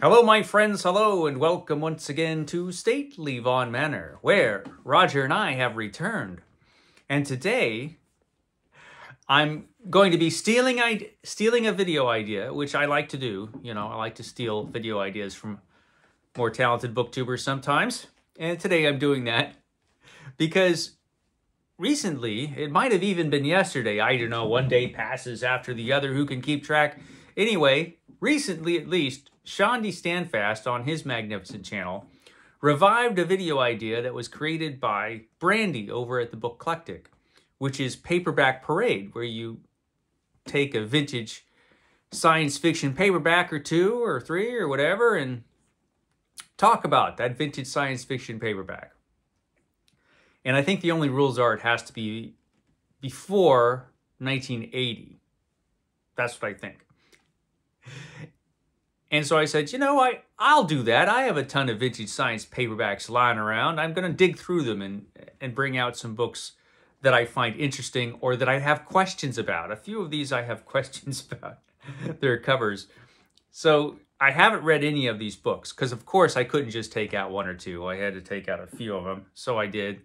Hello, my friends, hello, and welcome once again to Stately Vaughan Manor, where Roger and I have returned. And today, I'm going to be stealing a video idea, which I like to do. You know, I like to steal video ideas from more talented booktubers sometimes. And today I'm doing that because recently, it might have even been yesterday, I don't know, one day passes after the other, who can keep track? Anyway, recently at least, Shawn D Standfast on his magnificent channel revived a video idea that was created by Brandy over at the Bookclectic, which is Paperback Parade, where you take a vintage science fiction paperback or two or three or whatever and talk about that vintage science fiction paperback. And I think the only rules are it has to be before 1980. That's what I think. And so I said, you know, I'll do that. I have a ton of vintage science paperbacks lying around. I'm going to dig through them and bring out some books that I find interesting or that I have questions about. A few of these I have questions about their covers. So I haven't read any of these books because, of course, I couldn't just take out one or two. I had to take out a few of them. So I did.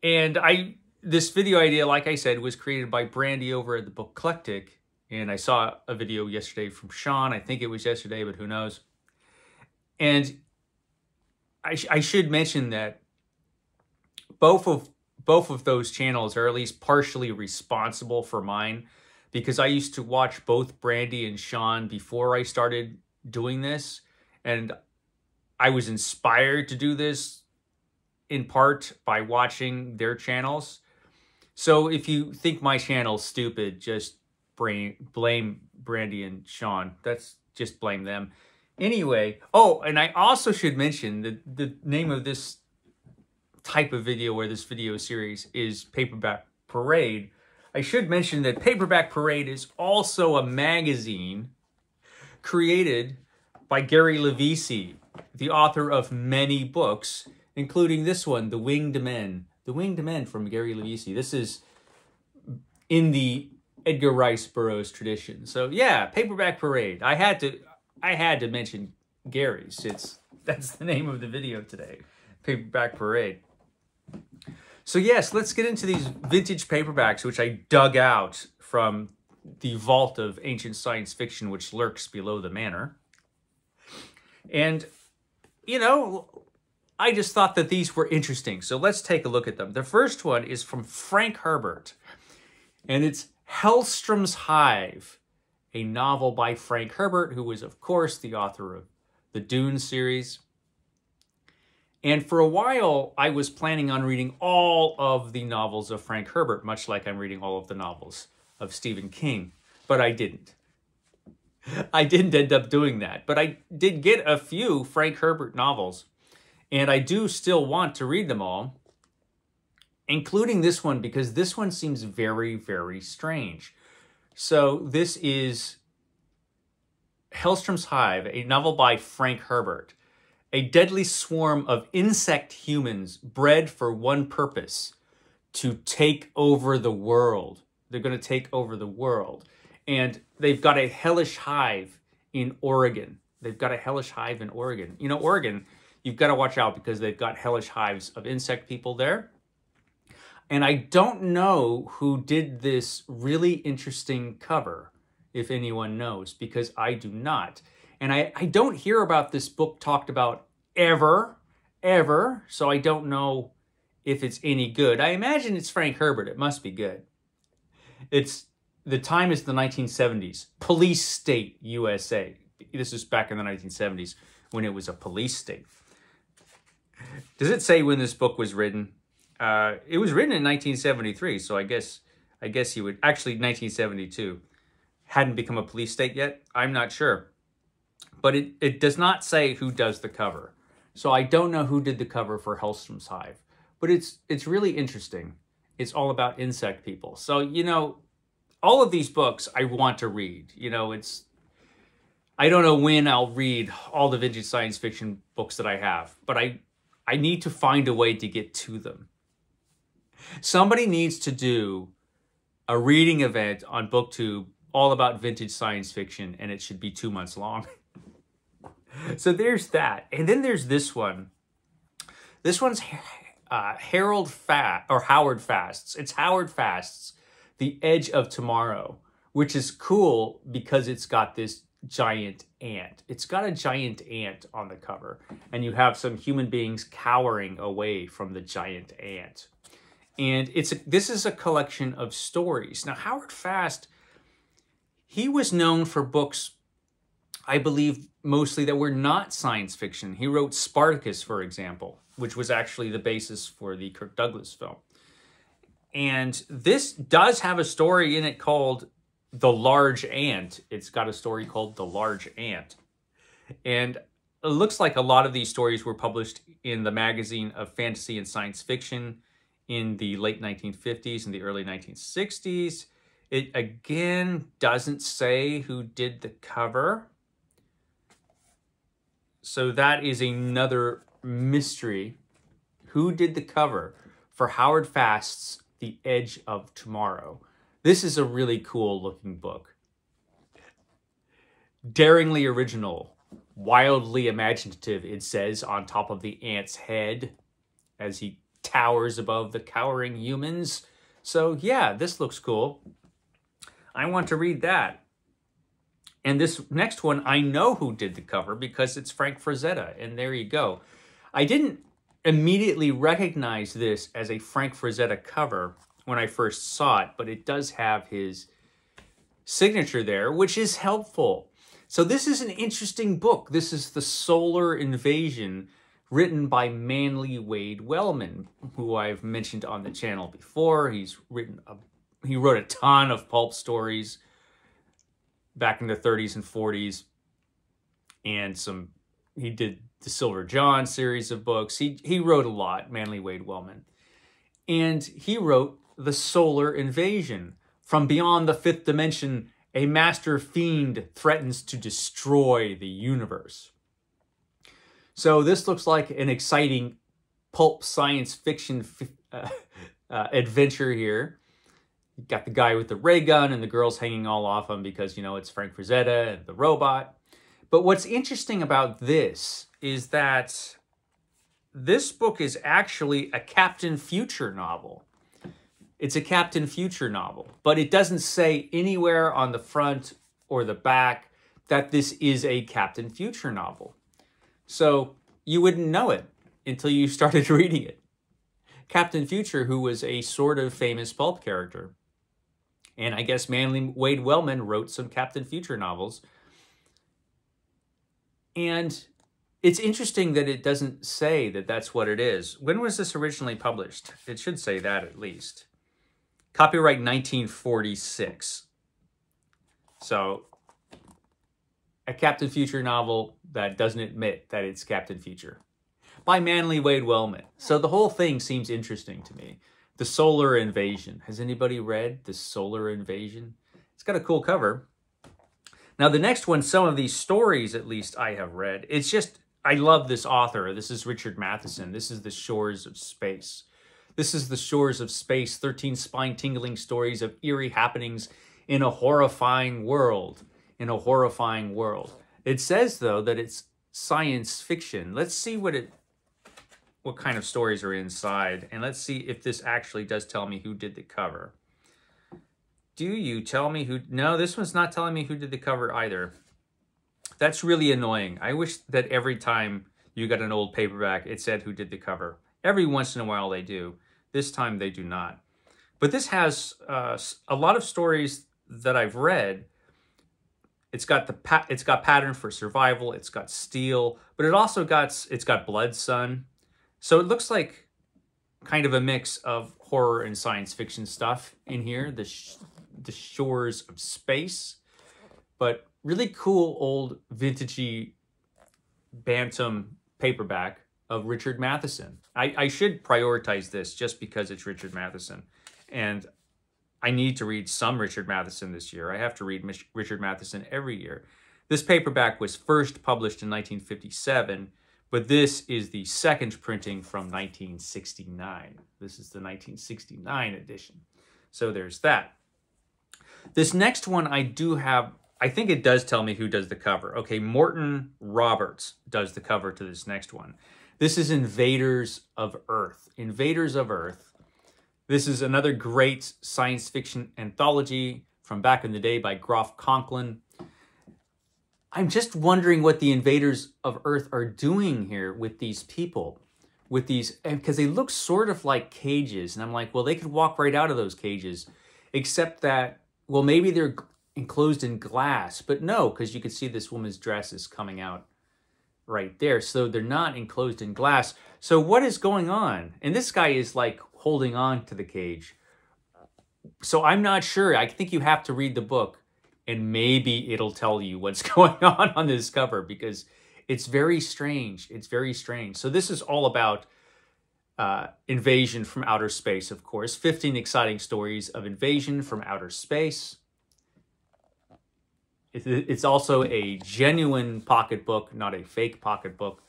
And this video idea, like I said, was created by Brandy over at the Bookclectic. And I saw a video yesterday from Shawn. I think it was yesterday, but who knows. And I should mention that both of those channels are at least partially responsible for mine, because I used to watch both Brandy and Shawn before I started doing this. And I was inspired to do this in part by watching their channels. So if you think my channel's stupid, just blame Brandy and Shawn. That's just blame them. Anyway, oh, and I also should mention that the name of this type of video, or this video series, is Paperback Parade. I should mention that Paperback Parade is also a magazine created by Gary Lovisi, the author of many books, including this one, The Winged Men. The Winged Men from Gary Lovisi. This is in the Edgar Rice Burroughs tradition. So yeah, Paperback Parade. I had to mention Gary's. That's the name of the video today. Paperback Parade. So yes, let's get into these vintage paperbacks, which I dug out from the vault of ancient science fiction which lurks below the manor. And, you know, I just thought that these were interesting. So let's take a look at them. The first one is from Frank Herbert, and it's Hellstroms Hive, a novel by Frank Herbert, who was, of course, the author of the Dune series. And for a while, I was planning on reading all of the novels of Frank Herbert, much like I'm reading all of the novels of Stephen King, but I didn't. I didn't end up doing that, but I did get a few Frank Herbert novels, and I do still want to read them all, including this one, because this one seems very, very strange. So this is Hellstroms Hive, a novel by Frank Herbert. A deadly swarm of insect humans bred for one purpose: to take over the world. They're going to take over the world. And they've got a hellish hive in Oregon. They've got a hellish hive in Oregon. You know, Oregon, you've got to watch out because they've got hellish hives of insect people there. And I don't know who did this really interesting cover, if anyone knows, because I do not. And I don't hear about this book talked about ever, so I don't know if it's any good. I imagine it's Frank Herbert. It must be good. The time is the 1970s. Police state, USA. This is back in the 1970s when it was a police state. Does it say when this book was written? It was written in 1973, so I guess he would... Actually, 1972. Hadn't become a police state yet? I'm not sure. But it does not say who does the cover. So I don't know who did the cover for Hellstroms Hive. But it's really interesting. It's all about insect people. So, you know, all of these books I want to read. You know, I don't know when I'll read all the vintage science fiction books that I have. But I need to find a way to get to them. Somebody needs to do a reading event on BookTube all about vintage science fiction, and it should be 2 months long. So there's that. And then there's this one. This one's Howard Fast's. It's Howard Fast's The Edge of Tomorrow, which is cool because it's got this giant ant. It's got a giant ant on the cover, and you have some human beings cowering away from the giant ant. And this is a collection of stories. Now, Howard Fast, he was known for books, I believe, mostly that were not science fiction. He wrote Spartacus, for example, which was actually the basis for the Kirk Douglas film. And this does have a story in it called The Large Ant. It's got a story called The Large Ant. And it looks like a lot of these stories were published in the magazine of fantasy and science fiction in the late 1950s and the early 1960s. It, again, doesn't say who did the cover. So that is another mystery. Who did the cover for Howard Fast's The Edge of Tomorrow? This is a really cool looking book. Daringly original, wildly imaginative, it says on top of the ant's head as he towers above the cowering humans. So yeah, this looks cool. I want to read that. And this next one, I know who did the cover because it's Frank Frazetta, and there you go. I didn't immediately recognize this as a Frank Frazetta cover when I first saw it, but it does have his signature there, which is helpful. So this is an interesting book. This is The Solar Invasion, written by Manly Wade Wellman, who I've mentioned on the channel before. He wrote a ton of pulp stories back in the 30s and 40s, and he did the Silver John series of books. He wrote a lot, Manly Wade Wellman. And he wrote The Solar Invasion. From beyond the fifth dimension, a master fiend threatens to destroy the universe. So this looks like an exciting pulp science fiction adventure here. You got the guy with the ray gun and the girls hanging all off him because, you know, it's Frank Frazetta and the robot. But what's interesting about this is that this book is actually a Captain Future novel. It's a Captain Future novel, but it doesn't say anywhere on the front or the back that this is a Captain Future novel. So you wouldn't know it until you started reading it. Captain Future, who was a sort of famous pulp character. And I guess Manly Wade Wellman wrote some Captain Future novels. And it's interesting that it doesn't say that that's what it is. When was this originally published? It should say that at least. Copyright 1946. So a Captain Future novel that doesn't admit that it's Captain Future. By Manly Wade Wellman. So the whole thing seems interesting to me. The Solar Invasion. Has anybody read The Solar Invasion? It's got a cool cover. Now the next one, some of these stories at least I have read. It's just, I love this author. This is Richard Matheson. This is The Shores of Space. This is The Shores of Space, 13 spine-tingling stories of eerie happenings in a horrifying world. In a horrifying world. It says, though, that it's science fiction. Let's see what kind of stories are inside. And let's see if this actually does tell me who did the cover. Do you tell me who... No, this one's not telling me who did the cover either. That's really annoying. I wish that every time you got an old paperback, it said who did the cover. Every once in a while they do. This time they do not. But this has a lot of stories that I've read. It's got Pattern for Survival. It's got Steel. But it also got Blood Sun. So it looks like kind of a mix of horror and science fiction stuff in here. The Shores of Space. But really cool old vintagey Bantam paperback of Richard Matheson. I should prioritize this just because it's Richard Matheson. And I need to read some Richard Matheson this year. I have to read Richard Matheson every year. This paperback was first published in 1957, but this is the second printing from 1969. This is the 1969 edition. So there's that. This next one I do have, I think it does tell me who does the cover. Okay, Morton Roberts does the cover to this next one. This is Invaders of Earth. Invaders of Earth. This is another great science fiction anthology from back in the day by Groff Conklin. I'm just wondering what the Invaders of Earth are doing here with these people. With these, because they look sort of like cages. And I'm like, well, they could walk right out of those cages. Except that, well, maybe they're enclosed in glass. But no, because you can see this woman's dress is coming out right there. So they're not enclosed in glass. So what is going on? And this guy is like holding on to the cage. So I'm not sure. I think you have to read the book and maybe it'll tell you what's going on this cover, because it's very strange. It's very strange. So this is all about invasion from outer space, of course. 15 exciting stories of invasion from outer space. It's also a genuine pocketbook, not a fake pocketbook.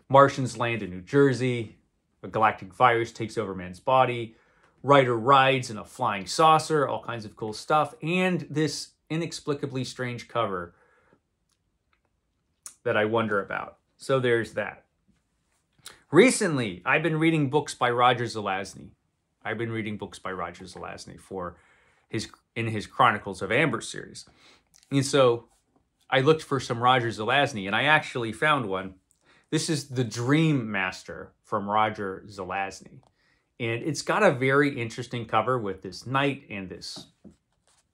Martians land in New Jersey. A galactic virus takes over man's body. Ryder rides in a flying saucer. All kinds of cool stuff. And this inexplicably strange cover that I wonder about. So there's that. Recently, I've been reading books by Roger Zelazny. I've been reading books by Roger Zelazny in his Chronicles of Amber series. And so I looked for some Roger Zelazny, and I actually found one. This is The Dream Master from Roger Zelazny. And it's got a very interesting cover with this knight and this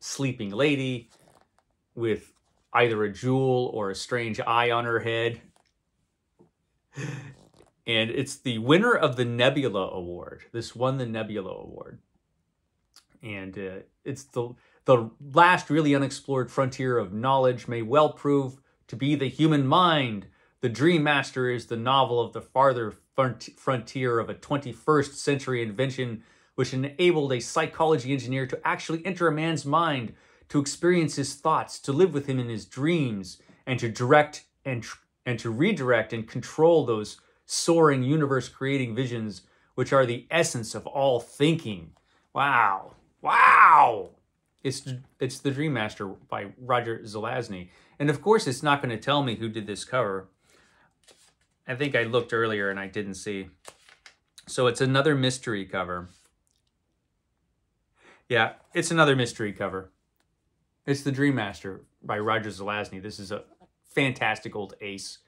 sleeping lady with either a jewel or a strange eye on her head. And it's the winner of the Nebula Award. This won the Nebula Award. And it's the last really unexplored frontier of knowledge may well prove to be the human mind. The Dream Master is the novel of the farther frontier of a 21st century invention which enabled a psychology engineer to actually enter a man's mind, to experience his thoughts, to live with him in his dreams, and to direct and to redirect and control those soaring universe-creating visions which are the essence of all thinking. Wow. Wow! It's The Dream Master by Roger Zelazny. And of course, it's not going to tell me who did this cover. I think I looked earlier and I didn't see. So it's another mystery cover. Yeah, it's another mystery cover. It's The Dream Master by Roger Zelazny. This is a fantastic old Ace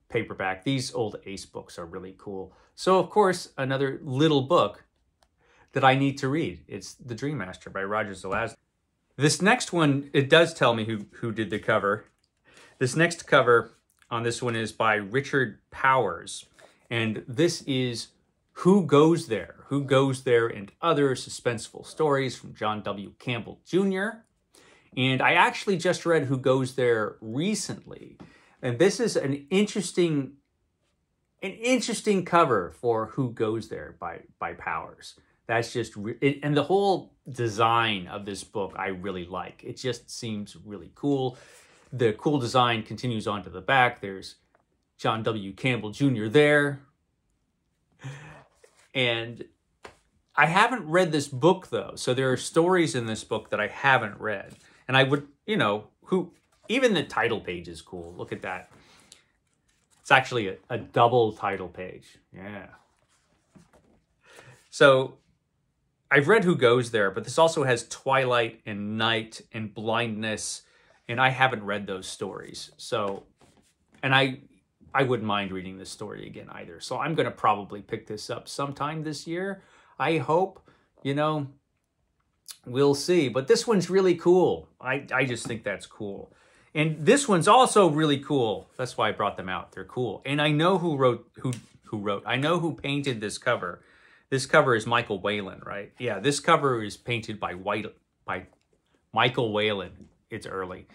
paperback. These old Ace books are really cool. So, of course, another little book that I need to read. It's The Dream Master by Roger Zelazny. This next one, it does tell me who did the cover. This next cover on this one is by Richard Powers. And this is Who Goes There? Who Goes There and Other Suspenseful Stories from John W. Campbell Jr. And I actually just read Who Goes There recently. And this is an interesting cover for Who Goes There by Powers. That's just, and the whole design of this book I really like. It just seems really cool. The cool design continues on to the back. There's John W. Campbell Jr. there. And I haven't read this book, though. So there are stories in this book that I haven't read. And I would, even the title page is cool. Look at that. It's actually a double title page. Yeah. So I've read Who Goes There, but this also has Twilight and Night and Blindness, and I haven't read those stories. So, and I wouldn't mind reading this story again either. So I'm going to probably pick this up sometime this year. I hope, we'll see. But this one's really cool. I just think that's cool. And this one's also really cool. That's why I brought them out. They're cool. And I know who wrote. I know who painted this cover. This cover is Michael Whalen, right? Yeah, this cover is painted by Michael Whalen. It's early.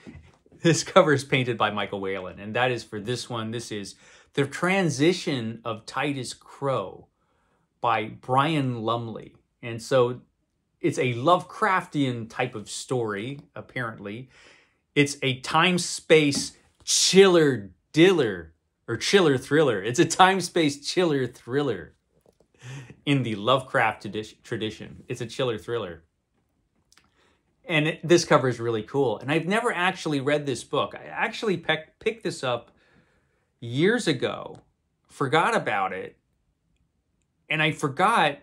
This cover is painted by Michael Whalen, and that is for this one. This is The Transition of Titus Crow by Brian Lumley. And so it's a Lovecraftian type of story, apparently. It's a time-space chiller thriller. It's a time-space chiller thriller in the Lovecraft tradition. It's a chiller thriller. And this cover is really cool. And I've never actually read this book. I actually picked this up years ago, forgot about it, and I forgot,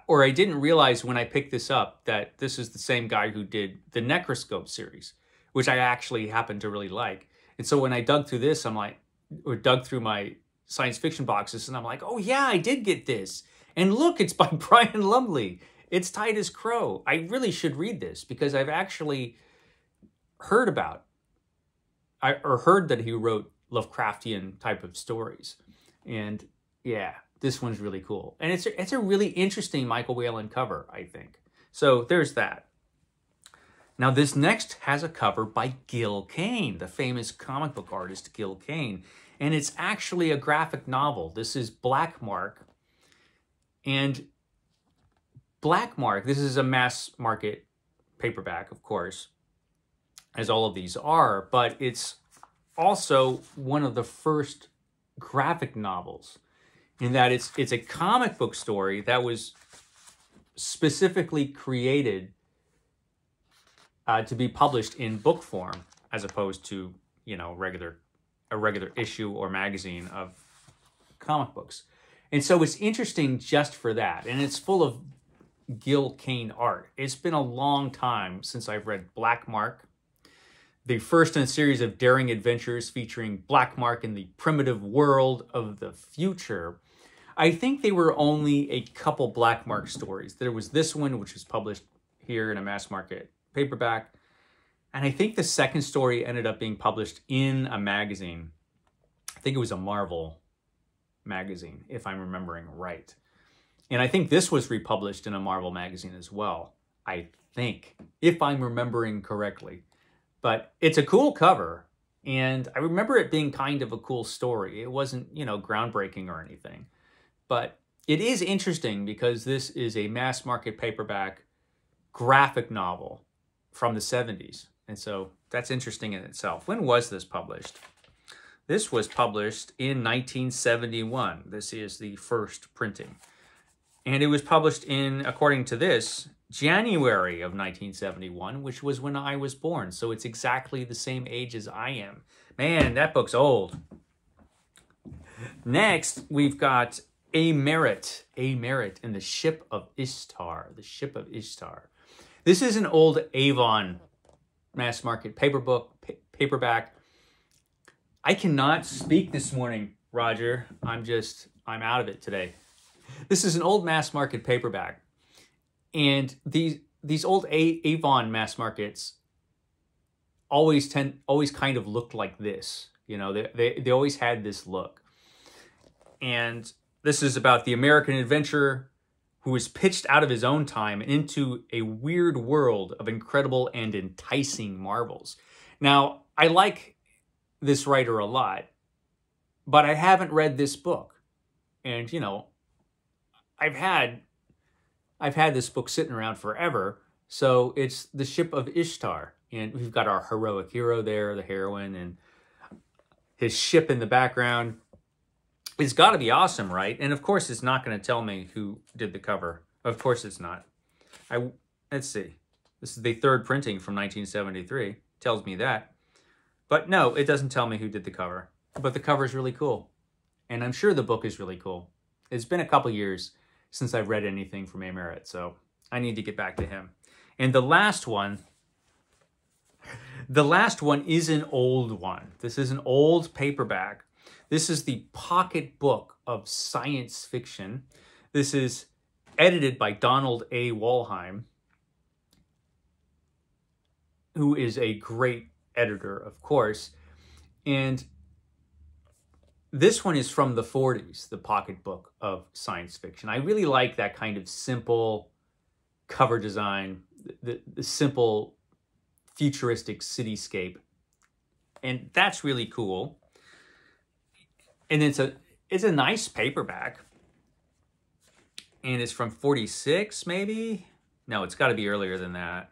or I didn't realize when I picked this up that this is the same guy who did the Necroscope series, which I actually happen to really like. And so when I dug through this, I'm like, or dug through my science fiction boxes, and I'm like, oh yeah, I did get this. And look, it's by Brian Lumley. It's Titus Crow. I really should read this because I've actually heard about, or heard that he wrote Lovecraftian type of stories. And yeah, this one's really cool. And it's a really interesting Michael Whelan cover, I think. So there's that. Now this next has a cover by Gil Kane, the famous comic book artist Gil Kane. And it's actually a graphic novel. This is Black Mark. And Black Mark, this is a mass market paperback, of course, as all of these are, but it's also one of the first graphic novels in that it's a comic book story that was specifically created to be published in book form as opposed to, you know, a regular issue or magazine of comic books. And so it's interesting just for that. And it's full of Gil Kane art. It's been a long time since I've read Black Mark, the first in a series of daring adventures featuring Black Mark in the primitive world of the future. I think they were only a couple Black Mark stories. There was this one, which was published here in a mass market paperback. And I think the second story ended up being published in a magazine. I think it was a Marvel magazine, if I'm remembering right. And I think this was republished in a Marvel magazine as well, I think, if I'm remembering correctly. But it's a cool cover, and I remember it being kind of a cool story. It wasn't, you know, groundbreaking or anything. But it is interesting because this is a mass market paperback graphic novel from the 70s. And so that's interesting in itself. When was this published? This was published in 1971. This is the first printing. And it was published in, according to this, January of 1971, which was when I was born. So it's exactly the same age as I am. Man, that book's old. Next, we've got A Merit in the Ship of Ishtar. The Ship of Ishtar. This is an old Avon mass market paperback. I cannot speak this morning, Roger. I'm out of it today. This is an old mass market paperback. And these old Avon mass markets always kind of looked like this. You know, they always had this look. And this is about the American adventurer who was pitched out of his own time into a weird world of incredible and enticing marvels. Now, I like this writer a lot, but I haven't read this book. And, you know, I've had this book sitting around forever. So it's The Ship of Ishtar. And we've got our heroic hero there, the heroine, and his ship in the background. It's got to be awesome, right? And of course, it's not going to tell me who did the cover. Of course it's not. Let's see. This is the third printing from 1973. Tells me that. But no, it doesn't tell me who did the cover. But the cover is really cool. And I'm sure the book is really cool. It's been a couple years since I've read anything from A. Merritt, so I need to get back to him. And the last one is an old one. This is an old paperback. This is the Pocket Book of Science Fiction. This is edited by Donald A. Wollheim, who is a great editor, of course. And this one is from the 40s, the Pocket Book of Science Fiction. I really like that kind of simple cover design, the simple futuristic cityscape. And that's really cool. And it's a nice paperback. And it's from 46, maybe? No, it's got to be earlier than that.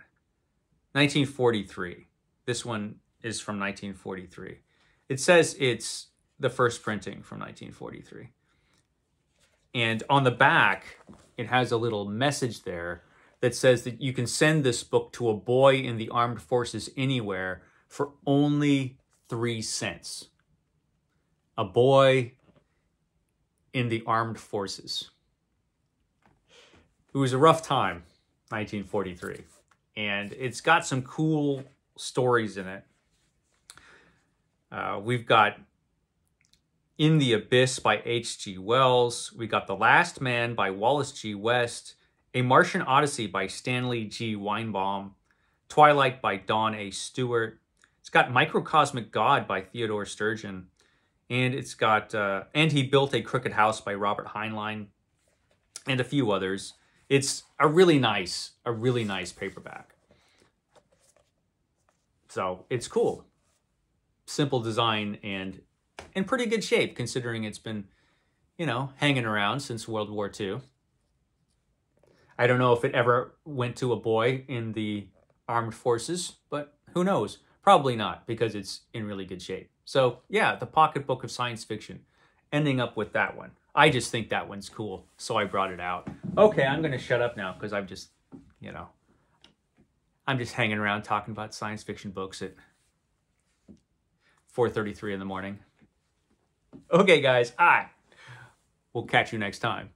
1943. This one is from 1943. It says it's the first printing from 1943. And on the back, it has a little message there that says that you can send this book to a boy in the armed forces anywhere for only 3 cents. A boy in the armed forces. It was a rough time, 1943. And it's got some cool stories in it. We've got In the Abyss by H.G. Wells. We got The Last Man by Wallace G. West. A Martian Odyssey by Stanley G. Weinbaum. Twilight by Dawn A. Stewart. It's got Microcosmic God by Theodore Sturgeon. And it's got And He Built a Crooked House by Robert Heinlein. And a few others. It's a really nice paperback. So it's cool. Simple design and in pretty good shape, considering it's been, you know, hanging around since World War II. I don't know if it ever went to a boy in the armed forces, but who knows? Probably not, because it's in really good shape. So yeah, the pocketbook of science fiction, ending up with that one. I just think that one's cool, so I brought it out. Okay, I'm going to shut up now, because I'm just, you know, I'm just hanging around talking about science fiction books at 4:33 in the morning. Okay, guys, we'll catch you next time.